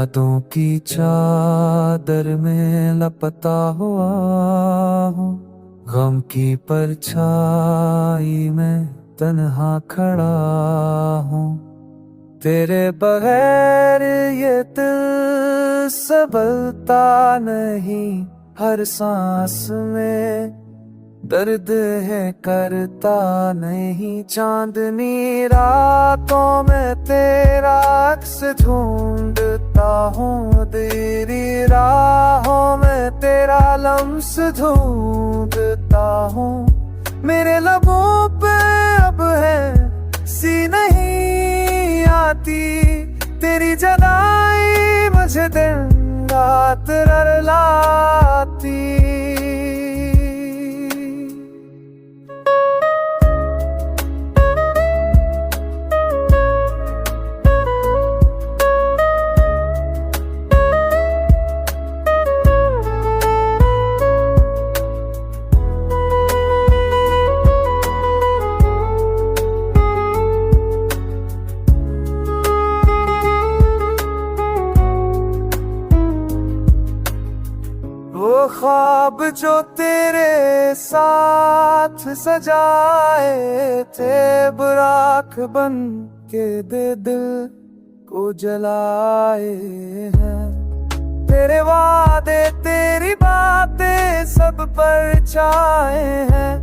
यादों की चादर में लपटा हुआ हूँ, गम की परछाई में तन्हा खड़ा हूँ। तेरे बगैर ये दिल संभलता नहीं, हर सांस में दर्द है करता नहीं। चांदनी रातों में तेरा अक्स ढूंढता हूँ, तेरी राहों में तेरा लम्स ढूंढता हूँ। मेरे लबों पे अब है सी नहीं आती, तेरी जदाई मुझे दिन रात रलाती। वो ख्वाब जो तेरे साथ सजाए थे, बुराक बन के दे दिल को जलाए हैं। तेरे वादे तेरी बातें सब पर छाए हैं,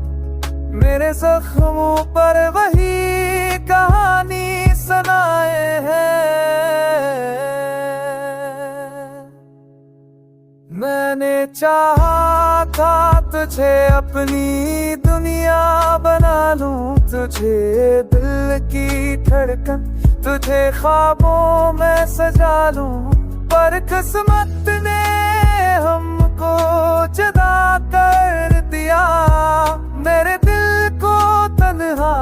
मेरे जख्मों पर वही कहानी सुनाए हैं। मैंने चाहा था तुझे अपनी दुनिया बना लूं, तुझे दिल की धड़कन तुझे ख्वाबों में सजा लूं, पर किस्मत ने हमको जुदा कर दिया, मेरे दिल को तन्हा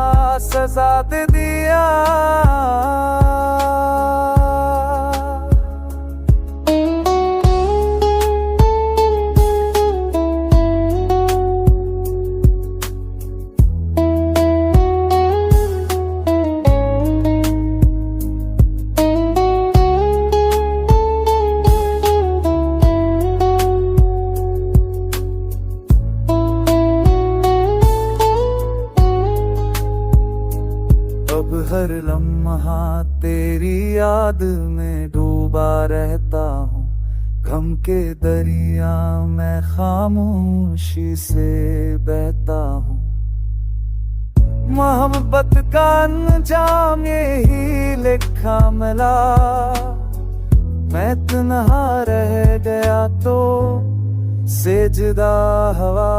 सजा दे दिया। अब हर लम्हा तेरी याद में डूबा रहता हूँ, गम के दरिया में खामोशी से बहता हूँ। मोहब्बत का अंजाम यही लिखा मिला, मैं तन्हा रह गया तो से जुदा हवा।